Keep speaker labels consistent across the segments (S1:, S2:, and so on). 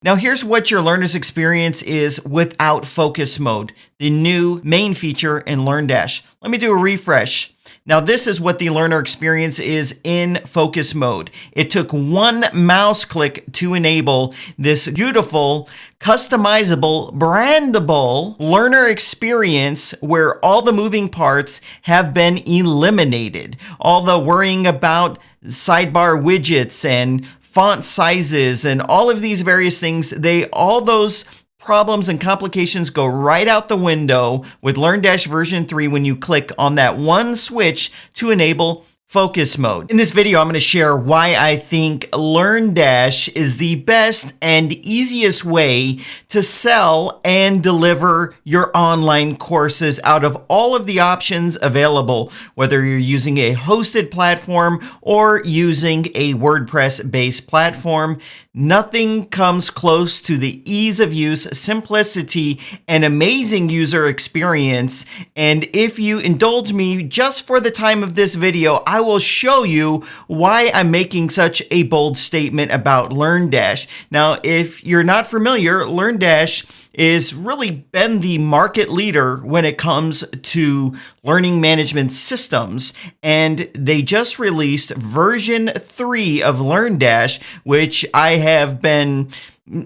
S1: Now here's what your learner's experience is without focus mode, the new main feature in LearnDash. Let me do a refresh. Now this is what the learner experience is in focus mode. It took one mouse click to enable this beautiful, customizable, brandable learner experience where all the moving parts have been eliminated. All the worrying about sidebar widgets and font sizes and all of these various things, all those problems and complications go right out the window with LearnDash version 3 when you click on that one switch to enable focus mode. In this video, I'm going to share why I think LearnDash is the best and easiest way to sell and deliver your online courses out of all of the options available, whether you're using a hosted platform or using a WordPress-based platform. Nothing comes close to the ease of use, simplicity, and amazing user experience. And if you indulge me just for the time of this video, I will show you why I'm making such a bold statement about LearnDash. Now, if you're not familiar, LearnDash is really been the market leader when it comes to learning management systems. And they just released version 3 of LearnDash, which I have been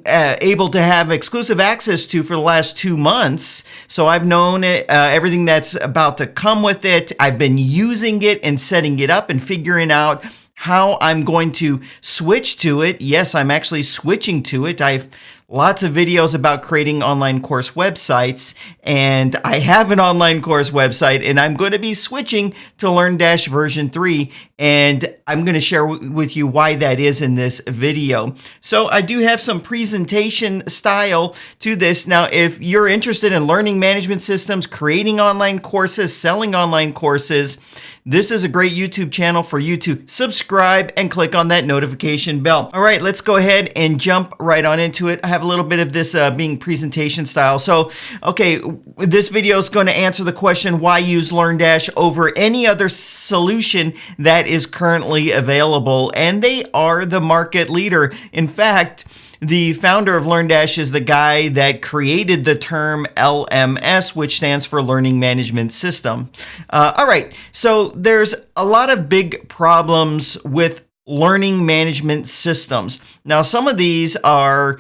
S1: able to have exclusive access to for the last 2 months. So I've known it, everything that's about to come with it. I've been using it and setting it up and figuring out how I'm going to switch to it. Yes, I'm actually switching to it. I've lots of videos about creating online course websites, and I have an online course website, and I'm going to be switching to LearnDash version 3, and I'm going to share with you why that is in this video. So I do have some presentation style to this. Now, if you're interested in learning management systems, creating online courses, selling online courses, this is a great YouTube channel for you to subscribe and click on that notification bell. All right, let's go ahead and jump right on into it. I have a little bit of this being presentation style. So, okay, this video is going to answer the question, why use LearnDash over any other solution that is currently available? And they are the market leader. In fact, the founder of LearnDash is the guy that created the term LMS, which stands for Learning Management System. All right, so there's a lot of big problems with learning management systems. Now, some of these are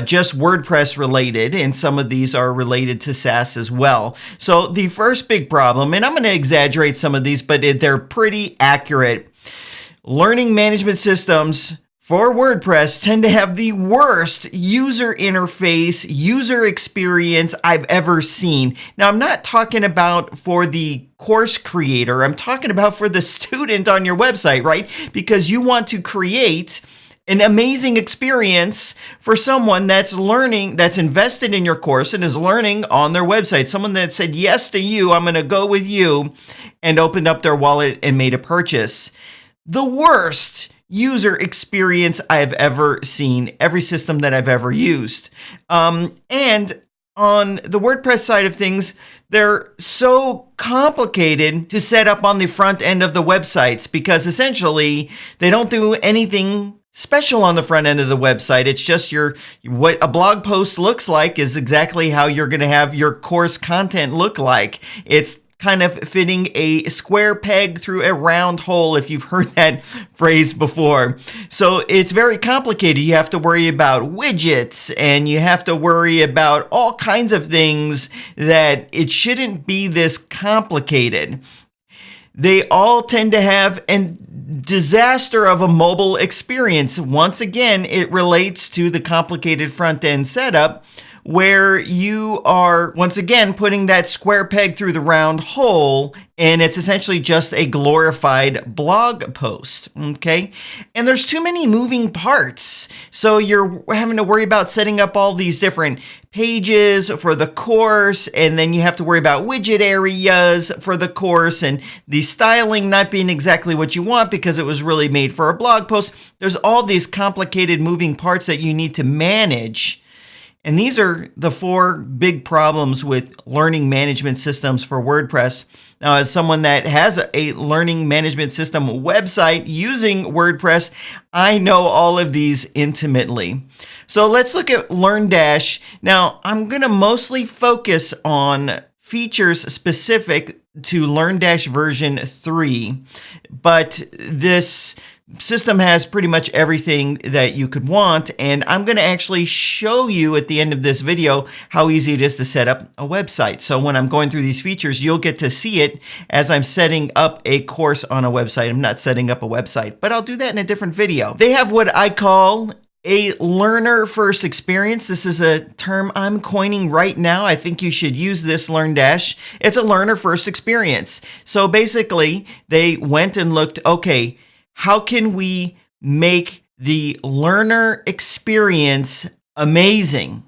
S1: just WordPress related, and some of these are related to SaaS as well. So the first big problem, and I'm going to exaggerate some of these, but they're pretty accurate. Learning management systems for WordPress tend to have the worst user interface, user experience I've ever seen. Now, I'm not talking about for the course creator. I'm talking about for the student on your website, right? Because you want to create an amazing experience for someone that's learning, that's invested in your course and is learning on their website. Someone that said yes to you, I'm going to go with you, and opened up their wallet and made a purchase. The worst user experience I've ever seen, every system that I've ever used. And on the WordPress side of things, they're so complicated to set up on the front end of the websites because essentially they don't do anything special on the front end of the website. It's just what a blog post looks like is exactly how you're going to have your course content look like. It's kind of fitting a square peg through a round hole, if you've heard that phrase before. So it's very complicated. You have to worry about widgets, and you have to worry about all kinds of things that it shouldn't be this complicated. They all tend to have a disaster of a mobile experience. Once again, it relates to the complicated front-end setup, where you are, once again, putting that square peg through the round hole, and it's essentially just a glorified blog post, okay? And there's too many moving parts. So you're having to worry about setting up all these different pages for the course, and then you have to worry about widget areas for the course, and the styling not being exactly what you want because it was really made for a blog post. There's all these complicated moving parts that you need to manage. And these are the 4 big problems with learning management systems for WordPress. Now, as someone that has a learning management system website using WordPress, I know all of these intimately. So let's look at LearnDash. Now, I'm going to mostly focus on features specific to LearnDash version 3, but this system has pretty much everything that you could want, and I'm going to actually show you at the end of this video how easy it is to set up a website. So when I'm going through these features, you'll get to see it as I'm setting up a course on a website. I'm not setting up a website, but I'll do that in a different video. They have what I call a learner first experience. This is a term I'm coining right now. I think you should use this, LearnDash. It's a learner first experience. So basically, they went and looked, okay, how can we make the learner experience amazing?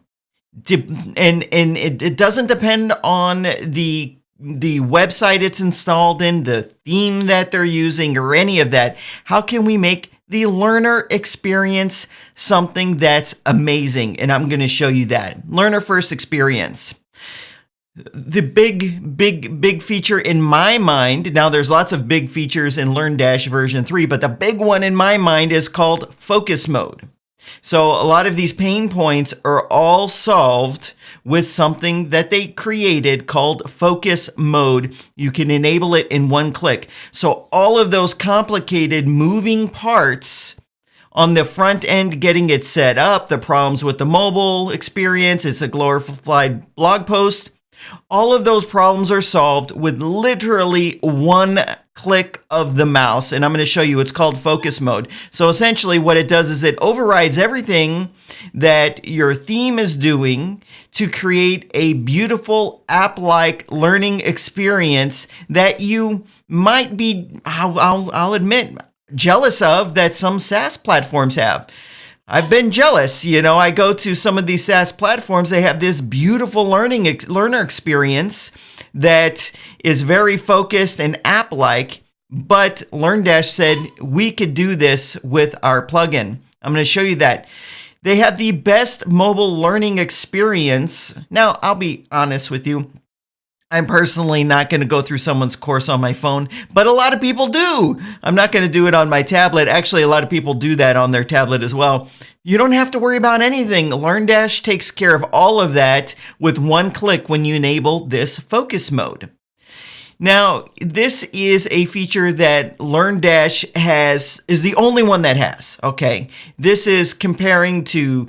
S1: And it doesn't depend on the website it's installed in, the theme that they're using, or any of that. How can we make the learner experience something that's amazing? And I'm going to show you that. Learner first experience. The big feature in my mind, now there's lots of big features in LearnDash version 3, but the big one in my mind is called focus mode. So a lot of these pain points are all solved with something that they created called focus mode. You can enable it in one click. So all of those complicated moving parts on the front end, getting it set up, the problems with the mobile experience, it's a glorified blog post. All of those problems are solved with literally one click of the mouse. And I'm going to show you, it's called focus mode. So essentially what it does is it overrides everything that your theme is doing to create a beautiful app-like learning experience that you might be, I'll admit, jealous of that some SaaS platforms have. I've been jealous. You know, I go to some of these SaaS platforms, they have this beautiful learner experience that is very focused and app-like, but LearnDash said we could do this with our plugin. I'm going to show you that. They have the best mobile learning experience. Now, I'll be honest with you. I'm personally not going to go through someone's course on my phone, but a lot of people do. I'm not going to do it on my tablet. Actually, a lot of people do that on their tablet as well. You don't have to worry about anything. LearnDash takes care of all of that with one click when you enable this focus mode. Now, this is a feature that LearnDash is the only one that has. Okay, this is comparing to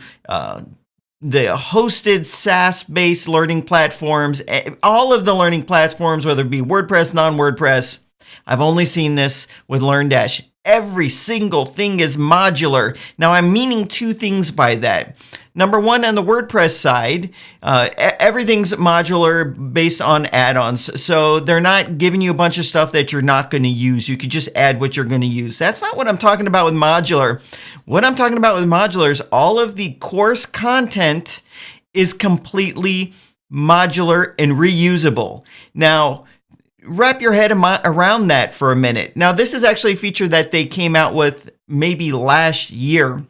S1: the hosted SaaS-based learning platforms, all of the learning platforms, whether it be WordPress, non-WordPress. I've only seen this with LearnDash. Every single thing is modular. Now, I'm meaning two things by that. Number one, on the WordPress side, everything's modular based on add-ons. So they're not giving you a bunch of stuff that you're not going to use. You could just add what you're going to use. That's not what I'm talking about with modular. What I'm talking about with modular is all of the course content is completely modular and reusable. Now, wrap your head around that for a minute. Now, this is actually a feature that they came out with maybe last year.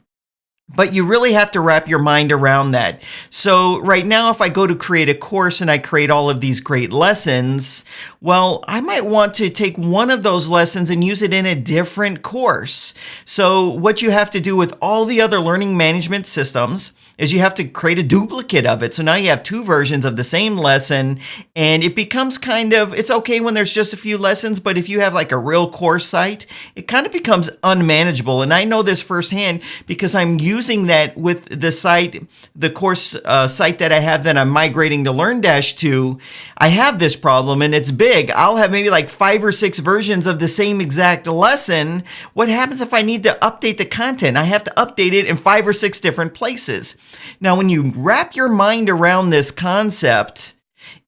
S1: But you really have to wrap your mind around that. So right now, if I go to create a course and I create all of these great lessons, well, I might want to take one of those lessons and use it in a different course. So what you have to do with all the other learning management systems is you have to create a duplicate of it. So now you have two versions of the same lesson, and it becomes kind of, it's okay when there's just a few lessons, but if you have like a real course site, it kind of becomes unmanageable. And I know this firsthand because I'm using that with the site, the course site that I have that I'm migrating to LearnDash to. I have this problem and it's big. I'll have maybe like 5 or 6 versions of the same exact lesson. What happens if I need to update the content? I have to update it in 5 or 6 different places. Now, when you wrap your mind around this concept,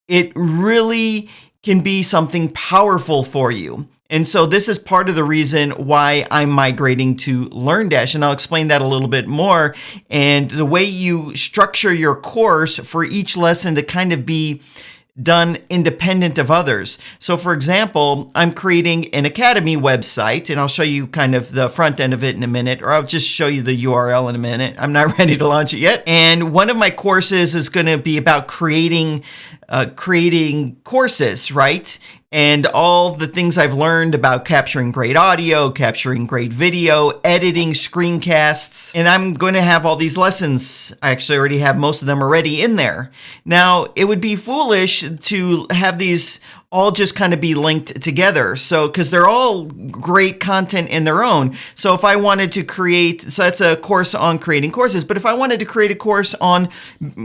S1: it really can be something powerful for you. And so this is part of the reason why I'm migrating to LearnDash, and I'll explain that a little bit more. And the way you structure your course for each lesson to kind of be done independent of others. So for example, I'm creating an Academy website, and I'll show you kind of the front end of it in a minute, or I'll just show you the URL in a minute. I'm not ready to launch it yet. And one of my courses is going to be about creating creating courses, right? And all the things I've learned about capturing great audio, capturing great video, editing screencasts, and I'm going to have all these lessons. I actually already have most of them already in there. Now, it would be foolish to have these all just kind of be linked together. So, because they're all great content in their own. So if I wanted to create, so that's a course on creating courses, but if I wanted to create a course on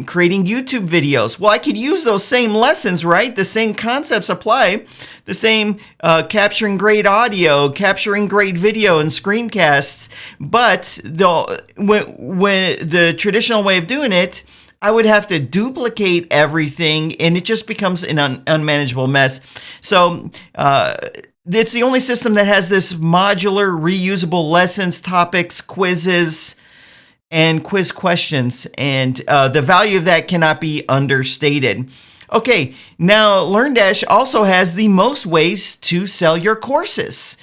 S1: creating YouTube videos, well, I could use those same lessons, right? The same concepts apply, the same capturing great audio, capturing great video and screencasts. But when the traditional way of doing it, I would have to duplicate everything, and it just becomes an unmanageable mess. So it's the only system that has this modular, reusable lessons, topics, quizzes, and quiz questions. And the value of that cannot be understated. Okay, now LearnDash also has the most ways to sell your courses.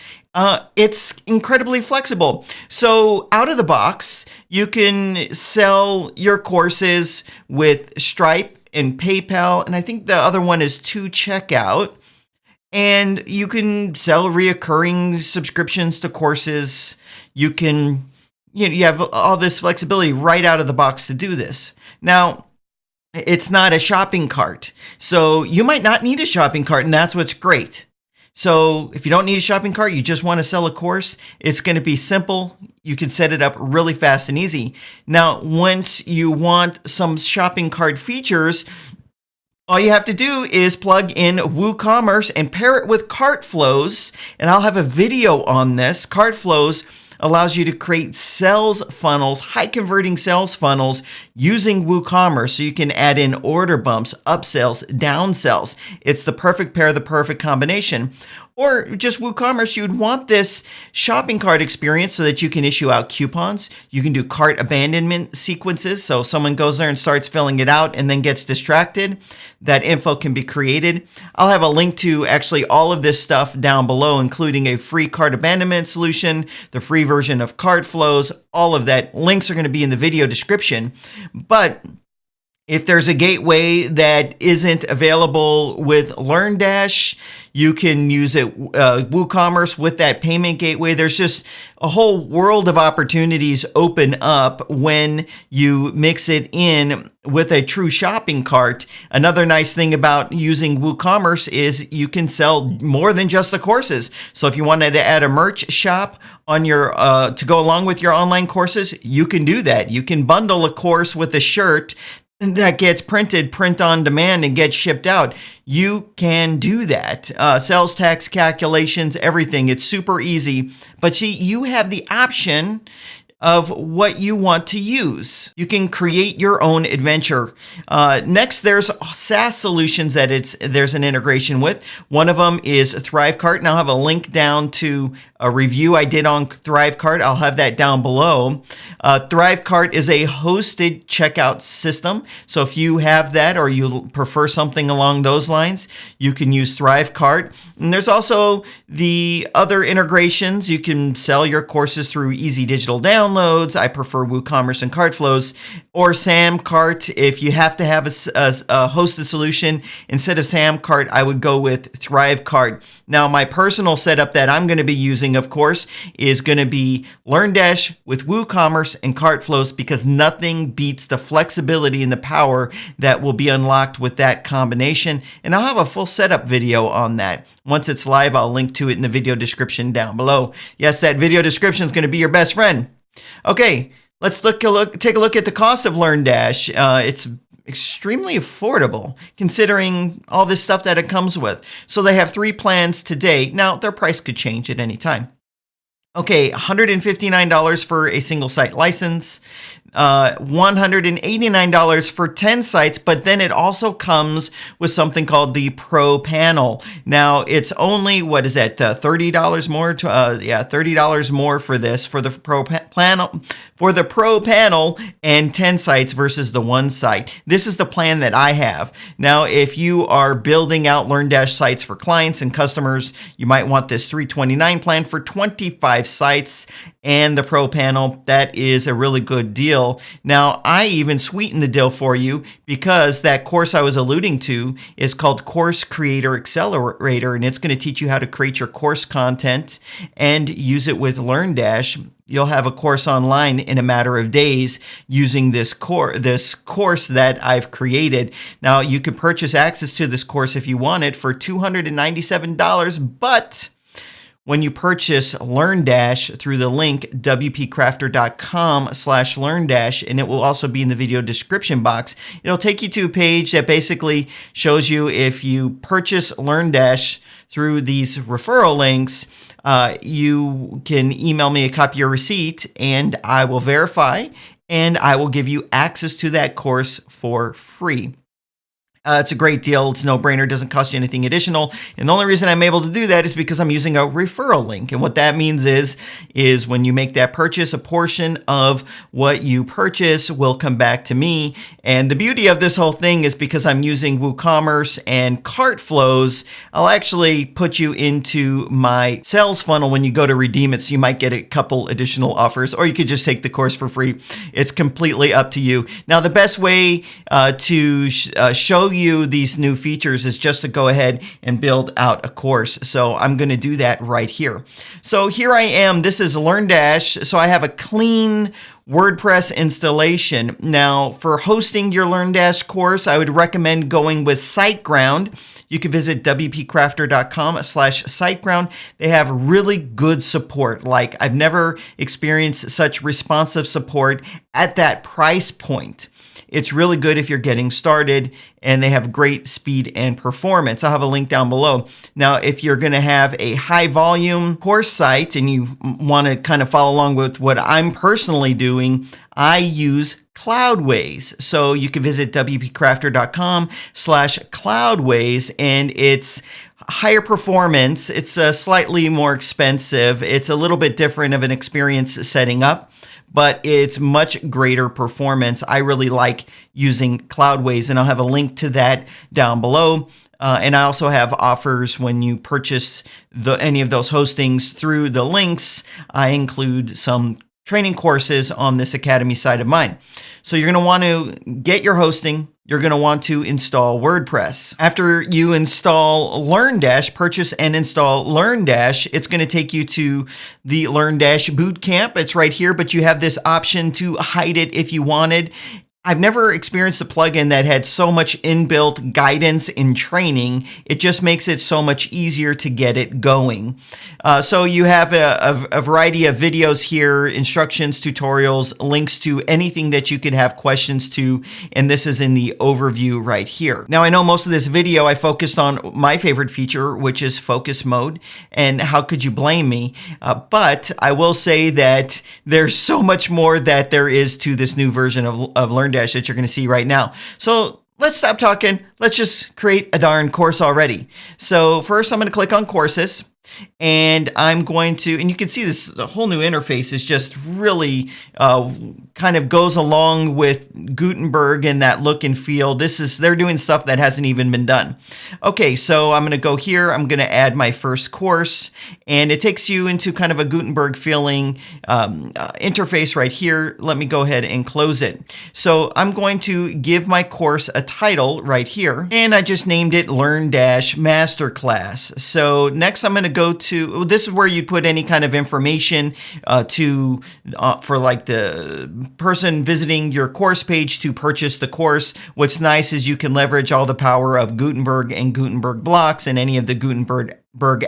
S1: It's incredibly flexible. So out of the box, you can sell your courses with Stripe and PayPal, and I think the other one is 2Checkout. And you can sell reoccurring subscriptions to courses. You can, you have all this flexibility right out of the box to do this. Now, it's not a shopping cart. So you might not need a shopping cart, and that's what's great. So if you don't need a shopping cart, you just want to sell a course, it's going to be simple. You can set it up really fast and easy. Now, once you want some shopping cart features, all you have to do is plug in WooCommerce and pair it with cart flows. And I'll have a video on this. Cart flows allows you to create sales funnels, high converting sales funnels using WooCommerce. So you can add in order bumps, upsells, downsells. It's the perfect pair, the perfect combination. Or just WooCommerce, you would want this shopping cart experience so that you can issue out coupons. You can do cart abandonment sequences. So if someone goes there and starts filling it out and then gets distracted, that info can be created. I'll have a link to actually all of this stuff down below, including a free cart abandonment solution, the free version of cart flows, all of that. Links are going to be in the video description. But if there's a gateway that isn't available with LearnDash, you can use it, WooCommerce with that payment gateway. There's just a whole world of opportunities open up when you mix it in with a true shopping cart. Another nice thing about using WooCommerce is you can sell more than just the courses. So if you wanted to add a merch shop on your to go along with your online courses, you can do that. You can bundle a course with a shirt that gets printed, print on demand, and gets shipped out. You can do that. Sales tax calculations, everything. It's super easy. But see, you have the option of what you want to use. You can create your own adventure. Next, there's SaaS solutions that there's an integration with. One of them is ThriveCart, and I'll have a link down to a review I did on ThriveCart. I'll have that down below. ThriveCart is a hosted checkout system. So if you have that or you prefer something along those lines, you can use ThriveCart. And there's also the other integrations. You can sell your courses through easy digital downloads. I prefer WooCommerce and CartFlows, or SamCart. If you have to have a hosted solution instead of SamCart, I would go with ThriveCart. Now, my personal setup that I'm going to be using, of course, is going to be LearnDash with WooCommerce and CartFlows, because nothing beats the flexibility and the power that will be unlocked with that combination. And I'll have a full setup video on that. Once it's live, I'll link to it in the video description down below. Yes, that video description is going to be your best friend. Okay, let's take a look at the cost of LearnDash. It's extremely affordable considering all this stuff that it comes with. So they have 3 plans today. Now, their price could change at any time. Okay, $159 for a single site license, $189 for 10 sites, but then it also comes with something called the Pro Panel. Now, it's only, what is that, $30 more? Yeah, $30 more for this, for the Pro Panel and 10 sites versus the 1 site. This is the plan that I have. Now, if you are building out LearnDash sites for clients and customers, you might want this $329 plan for 25 sites and the Pro panel. That is a really good deal. Now, I even sweeten the deal for you because that course I was alluding to is called Course Creator Accelerator, and it's going to teach you how to create your course content and use it with LearnDash. You'll have a course online in a matter of days using this course that I've created. Now, you can purchase access to this course if you want it for $297, but when you purchase LearnDash through the link WPCrafter.com/LearnDash, and it will also be in the video description box, it'll take you to a page that basically shows you if you purchase LearnDash through these referral links, you can email me a copy of your receipt and I will verify and I will give you access to that course for free. It's a great deal. It's a no-brainer. It doesn't cost you anything additional. And the only reason I'm able to do that is because I'm using a referral link. And what that means is when you make that purchase, a portion of what you purchase will come back to me. And the beauty of this whole thing is because I'm using WooCommerce and cart flows, I'll actually put you into my sales funnel when you go to redeem it. So you might get a couple additional offers, or you could just take the course for free. It's completely up to you. Now, the best way to show you these new features is just to go ahead and build out a course. So I'm going to do that right here. So here I am. This is LearnDash. So I have a clean WordPress installation. Now, for hosting your LearnDash course, I would recommend going with SiteGround. You can visit WPCrafter.com/SiteGround. They have really good support. Like, I've never experienced such responsive support at that price point. It's really good if you're getting started, and they have great speed and performance. I'll have a link down below. Now, if you're going to have a high volume course site and you want to kind of follow along with what I'm personally doing, I use Cloudways. So you can visit WPCrafter.com/Cloudways, and it's higher performance. It's slightly more expensive. It's a little bit different of an experience setting up, but it's much greater performance. I really like using Cloudways, and I'll have a link to that down below. And I also have offers when you purchase any of those hostings through the links. I include some training courses on this Academy site of mine. So you're going to want to get your hosting. You're going to want to install WordPress. After you install LearnDash, purchase and install LearnDash, it's going to take you to the LearnDash Bootcamp. It's right here, but you have this option to hide it if you wanted. I've never experienced a plugin that had so much inbuilt guidance and training. It just makes it so much easier to get it going. So you have a variety of videos here, instructions, tutorials, links to anything that you could have questions to, and this is in the overview right here. Now, I know most of this video I focused on my favorite feature, which is focus mode, and how could you blame me? But I will say that there's so much more that there is to this new version of LearnDash that you're going to see right now. So let's stop talking. Let's just create a darn course already. So first I'm going to click on courses, and I'm going to, and you can see this, the whole new interface is just really kind of goes along with Gutenberg and that look and feel. They're doing stuff that hasn't even been done. Okay, so I'm going to go here. I'm going to add my first course, and it takes you into kind of a Gutenberg feeling interface right here. Let me go ahead and close it. So I'm going to give my course a title right here, and I just named it LearnDash Masterclass. So next I'm going to go to, this is where you put any kind of information for like the person visiting your course page to purchase the course. What's nice is you can leverage all the power of Gutenberg and Gutenberg blocks and any of the Gutenberg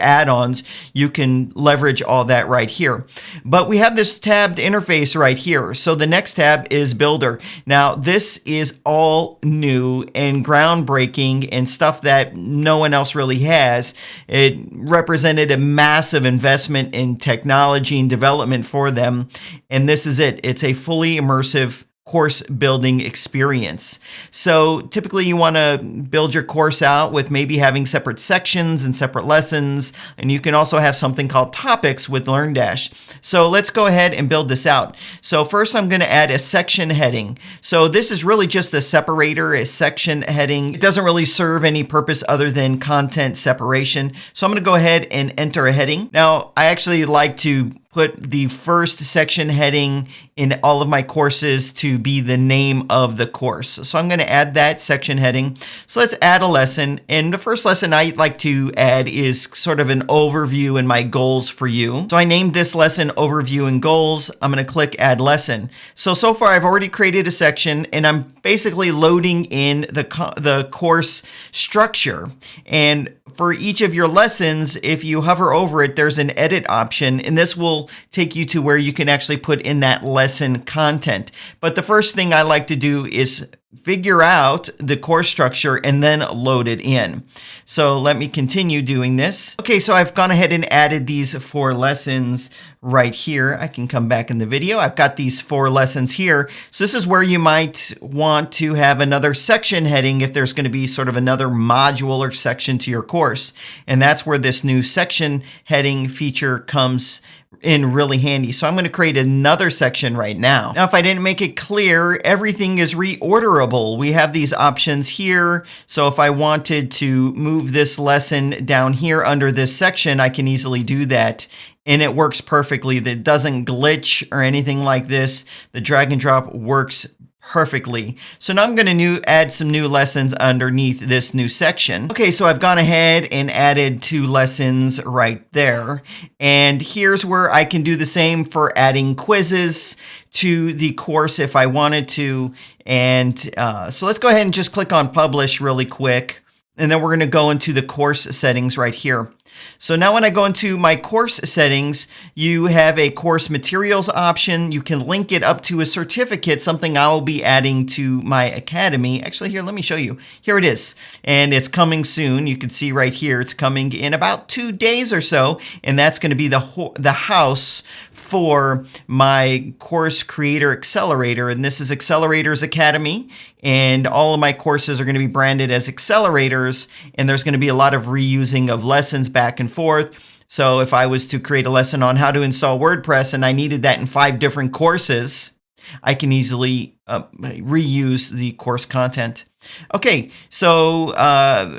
S1: add-ons. You can leverage all that right here. But we have this tabbed interface right here. So the next tab is Builder. Now this is all new and groundbreaking and stuff that no one else really has. It represented a massive investment in technology and development for them. And this is it. It's a fully immersive course building experience. So typically you want to build your course out with maybe having separate sections and separate lessons, and you can also have something called topics with LearnDash. So let's go ahead and build this out. So first I'm going to add a section heading. So this is really just a separator, a section heading. It doesn't really serve any purpose other than content separation. So I'm going to go ahead and enter a heading. Now I actually like to put the first section heading in all of my courses to be the name of the course. So I'm going to add that section heading. So let's add a lesson. And the first lesson I like to add is sort of an overview and my goals for you. So I named this lesson Overview and Goals. I'm going to click Add Lesson. So far I've already created a section and I'm basically loading in the course structure. And for each of your lessons, if you hover over it, there's an edit option, and this will take you to where you can actually put in that lesson content. But the first thing I like to do is figure out the course structure and then load it in. So let me continue doing this. Okay, so I've gone ahead and added these 4 lessons right here. I can come back in the video. I've got these 4 lessons here. So this is where you might want to have another section heading if there's going to be sort of another module or section to your course. And that's where this new section heading feature comes in really handy. So I'm going to create another section right now. Now, if I didn't make it clear, everything is reorderable. We have these options here. So if I wanted to move this lesson down here under this section, I can easily do that. And it works perfectly. That doesn't glitch or anything like this. The drag and drop works perfectly. So now I'm going to add some new lessons underneath this new section. Okay, so I've gone ahead and added 2 lessons right there. And here's where I can do the same for adding quizzes to the course if I wanted to. And so let's go ahead and just click on Publish really quick. And then we're going to go into the course settings right here. So now when I go into my course settings, you have a course materials option. You can link it up to a certificate, something I will be adding to my academy. Actually, here, let me show you. Here it is. And it's coming soon. You can see right here, it's coming in about 2 days or so. And that's going to be the house for my course creator accelerator. And this is Accelerators Academy. And all of my courses are going to be branded as accelerators. And there's going to be a lot of reusing of lessons back and forth. So if I was to create a lesson on how to install WordPress and I needed that in 5 different courses, I can easily reuse the course content. Okay, so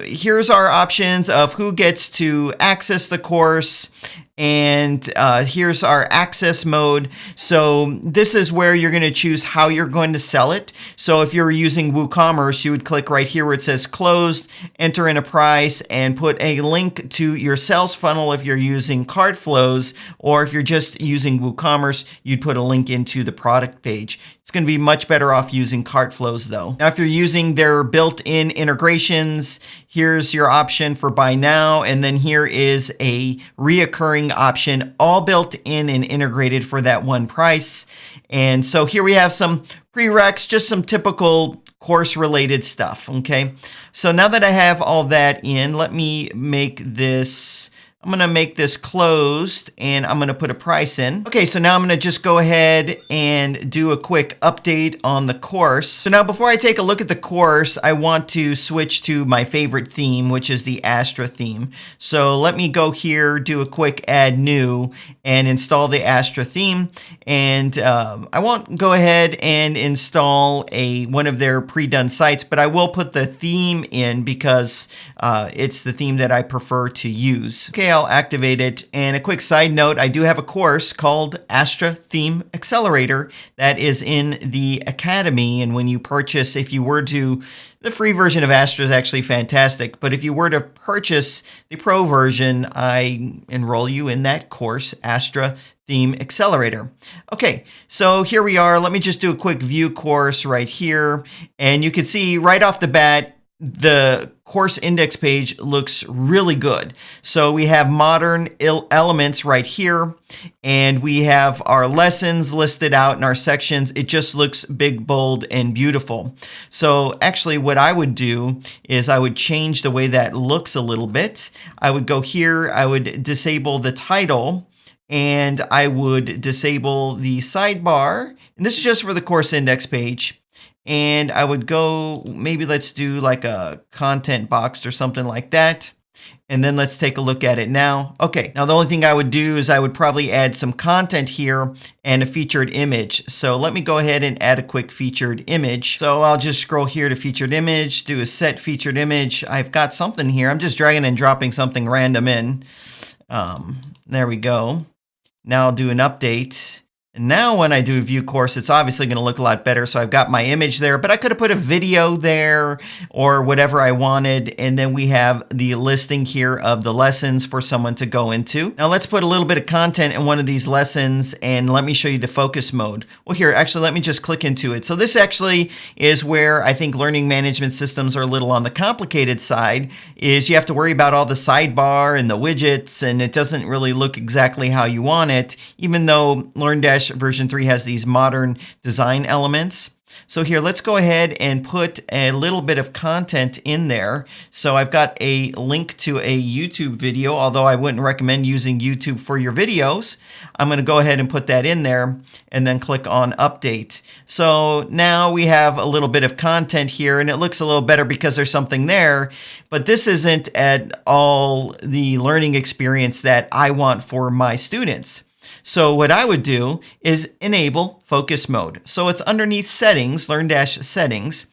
S1: here's our options of who gets to access the course. And here's our access mode. So this is where you're going to choose how you're going to sell it. So if you're using WooCommerce, you would click right here where it says closed, enter in a price, and put a link to your sales funnel if you're using cart flows, or if you're just using WooCommerce, you'd put a link into the product page. It's going to be much better off using cart flows though. Now, if you're using their built-in integrations, here's your option for buy now. And then here is a reoccurring option, all built in and integrated for that one price. And so here we have some prereqs, just some typical course related stuff. Okay. So now that I have all that in, let me make this, I'm going to make this closed and I'm going to put a price in. Okay, so now I'm going to just go ahead and do a quick update on the course. So now before I take a look at the course, I want to switch to my favorite theme, which is the Astro theme. So let me go here, do a quick add new and install the Astro theme. And I won't go ahead and install one of their pre-done sites, but I will put the theme in because it's the theme that I prefer to use. Okay, I'll activate it. And a quick side note, I do have a course called Astro Theme Accelerator that is in the Academy. And when you purchase, if you were to, the free version of Astro is actually fantastic, but if you were to purchase the pro version, I enroll you in that course, Astro Theme Accelerator. Okay, so here we are. Let me just do a quick view course right here. And you can see right off the bat, the course index page looks really good. So we have modern elements right here, and we have our lessons listed out in our sections. It just looks big, bold, and beautiful. So actually what I would do is I would change the way that looks a little bit. I would go here, I would disable the title, and I would disable the sidebar. And this is just for the course index page. And I would go, maybe let's do like a content box or something like that. And then let's take a look at it now. Okay, now the only thing I would do is I would probably add some content here and a featured image. So let me go ahead and add a quick featured image. So I'll just scroll here to featured image, do a set featured image. I've got something here. I'm just dragging and dropping something random in. There we go. Now I'll do an update. And now when I do view course, it's obviously going to look a lot better. So I've got my image there, but I could have put a video there or whatever I wanted. And then we have the listing here of the lessons for someone to go into. Now let's put a little bit of content in one of these lessons and let me show you the focus mode. Well, here, actually, let me just click into it. So this actually is where I think learning management systems are a little on the complicated side, is you have to worry about all the sidebar and the widgets, and it doesn't really look exactly how you want it, even though LearnDash version 3 has these modern design elements. So here, let's go ahead and put a little bit of content in there. So I've got a link to a YouTube video, although I wouldn't recommend using YouTube for your videos. I'm going to go ahead and put that in there and then click on update. So now we have a little bit of content here, and it looks a little better because there's something there, but this isn't at all the learning experience that I want for my students. So what I would do is enable focus mode. So it's underneath settings, LearnDash settings.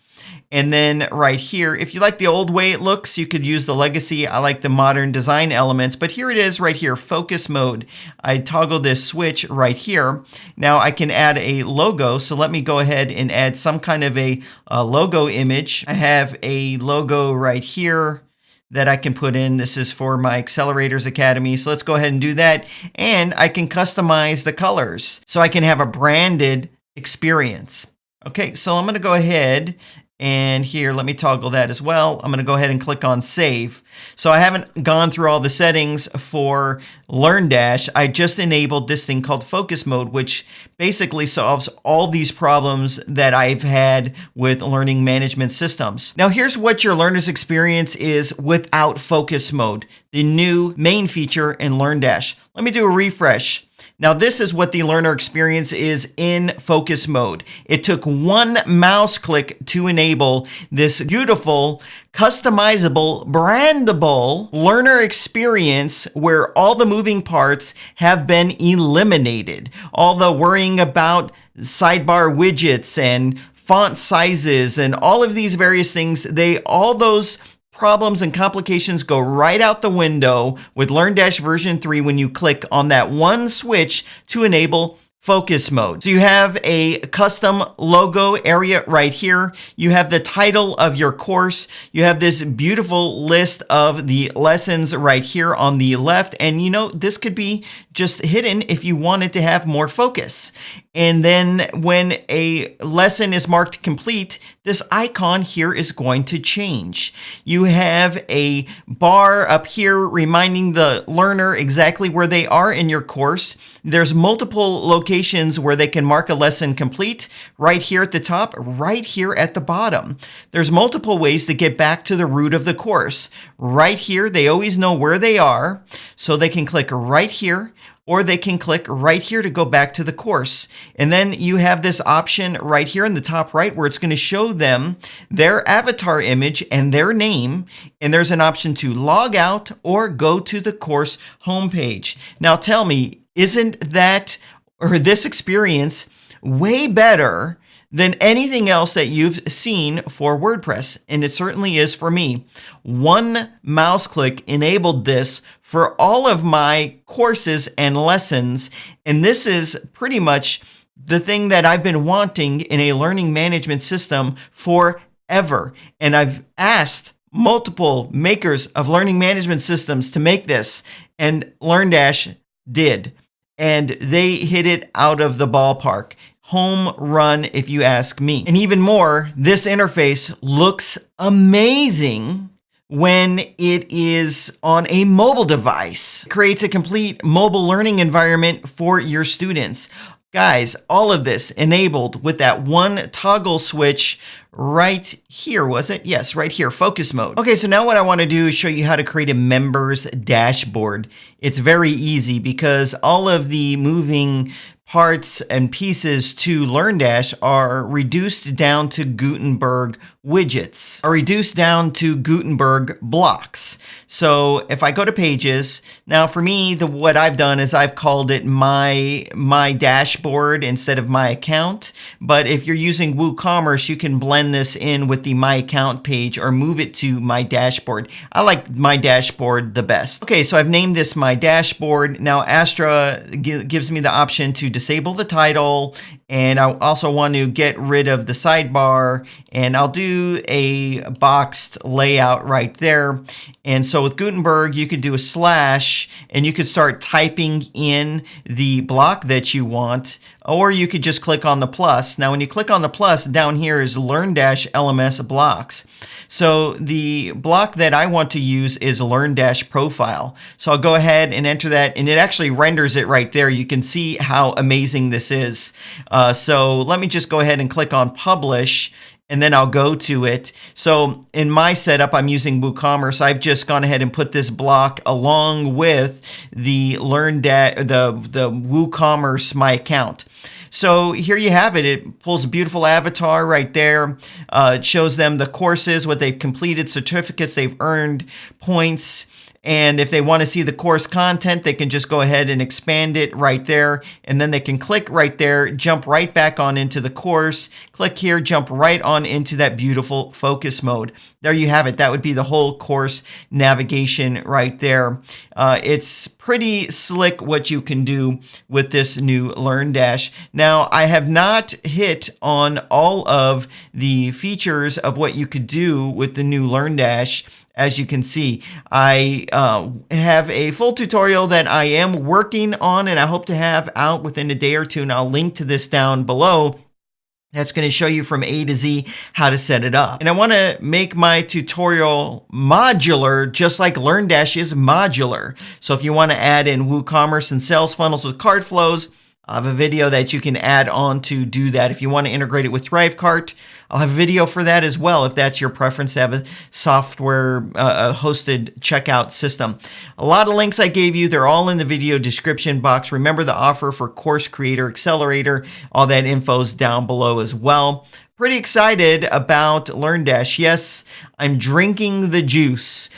S1: And then right here, if you like the old way it looks, you could use the legacy. I like the modern design elements, but here it is right here, focus mode. I toggle this switch right here. Now I can add a logo. So let me go ahead and add some kind of a logo image. I have a logo right here that I can put in. This is for my Accelerators Academy. So let's go ahead and do that. And I can customize the colors so I can have a branded experience. Okay, so I'm going to go ahead and here, let me toggle that as well. I'm going to go ahead and click on save. So I haven't gone through all the settings for LearnDash. I just enabled this thing called focus mode, which basically solves all these problems that I've had with learning management systems. Now here's what your learner's experience is without focus mode, the new main feature in LearnDash. Let me do a refresh. Now this is what the learner experience is in focus mode. It took one mouse click to enable this beautiful, customizable, brandable learner experience where all the moving parts have been eliminated. All the worrying about sidebar widgets and font sizes and all of these various things, all those problems and complications go right out the window with LearnDash version 3 when you click on that one switch to enable focus mode. So you have a custom logo area right here. You have the title of your course. You have this beautiful list of the lessons right here on the left. And you know, this could be just hidden if you wanted to have more focus. And then when a lesson is marked complete, this icon here is going to change. You have a bar up here reminding the learner exactly where they are in your course. There's multiple locations where they can mark a lesson complete, right here at the top, right here at the bottom. There's multiple ways to get back to the root of the course. Right here, they always know where they are, so they can click right here, or they can click right here to go back to the course. And then you have this option right here in the top right where it's going to show them their avatar image and their name. And there's an option to log out or go to the course homepage. Now tell me, isn't that, or this experience, way better than anything else that you've seen for WordPress? And it certainly is for me. One mouse click enabled this for all of my courses and lessons. And this is pretty much the thing that I've been wanting in a learning management system forever. And I've asked multiple makers of learning management systems to make this, and LearnDash did. And they hit it out of the ballpark. Home run, if you ask me. And even more, this interface looks amazing when it is on a mobile device. It creates a complete mobile learning environment for your students. Guys, all of this enabled with that one toggle switch right here, was it? Yes, right here, focus mode. Okay, so now what I want to do is show you how to create a members dashboard. It's very easy because all of the moving parts and pieces to LearnDash are reduced down to Gutenberg widgets, are reduced down to Gutenberg blocks. So if I go to pages, now for me, what I've done is I've called it my dashboard instead of my account. But if you're using WooCommerce, you can blend this in with the my account page or move it to my dashboard. I like my dashboard the best. Okay, so I've named this my dashboard. Now Astro gives me the option to disable the title, and I also want to get rid of the sidebar, and I'll do a boxed layout right there. And so with Gutenberg, you could do a slash and you could start typing in the block that you want, or you could just click on the plus. Now, when you click on the plus, down here is LearnDash LMS blocks. So the block that I want to use is LearnDash profile. So I'll go ahead and enter that, and it actually renders it right there. You can see how amazing this is. So let me just go ahead and click on publish, and then I'll go to it. So in my setup, I'm using WooCommerce. I've just gone ahead and put this block along with the the WooCommerce my account. So here you have it. It pulls a beautiful avatar right there. It shows them the courses, what they've completed, certificates they've earned, points. And if they want to see the course content, they can just go ahead and expand it right there. And then they can click right there, jump right back on into the course, click here, jump right on into that beautiful focus mode. There you have it. That would be the whole course navigation right there. It's pretty slick what you can do with this new LearnDash. Now, I have not hit on all of the features of what you could do with the new LearnDash. As you can see, I have a full tutorial that I am working on, and I hope to have out within a day or two, and I'll link to this down below. That's going to show you from A to Z how to set it up. And I want to make my tutorial modular, just like LearnDash is modular. So if you want to add in WooCommerce and sales funnels with cart flows, I have a video that you can add on to do that. If you want to integrate it with ThriveCart, I'll have a video for that as well, if that's your preference to have a software hosted checkout system. A lot of links I gave you, they're all in the video description box. Remember the offer for Course Creator Accelerator. All that info is down below as well. Pretty excited about LearnDash. Yes, I'm drinking the juice,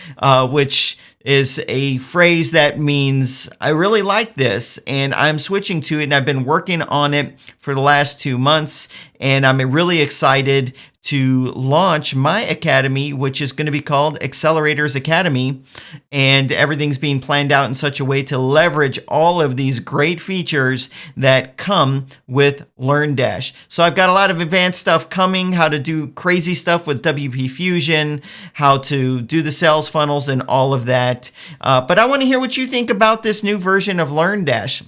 S1: which is a phrase that means I really like this and I'm switching to it, and I've been working on it for the last 2 months, and I'm really excited to launch my academy, which is going to be called Accelerators Academy, and everything's being planned out in such a way to leverage all of these great features that come with LearnDash. So I've got a lot of advanced stuff coming, how to do crazy stuff with WP Fusion, how to do the sales funnels and all of that. But I want to hear what you think about this new version of LearnDash.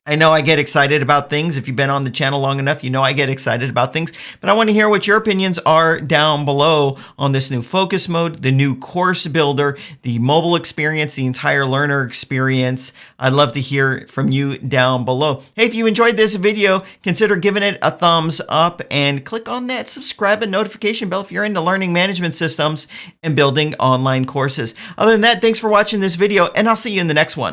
S1: I know I get excited about things. If you've been on the channel long enough, you know I get excited about things. But I want to hear what your opinions are down below on this new focus mode, the new course builder, the mobile experience, the entire learner experience. I'd love to hear from you down below. Hey, if you enjoyed this video, consider giving it a thumbs up and click on that subscribe and notification bell if you're into learning management systems and building online courses. Other than that, thanks for watching this video, and I'll see you in the next one.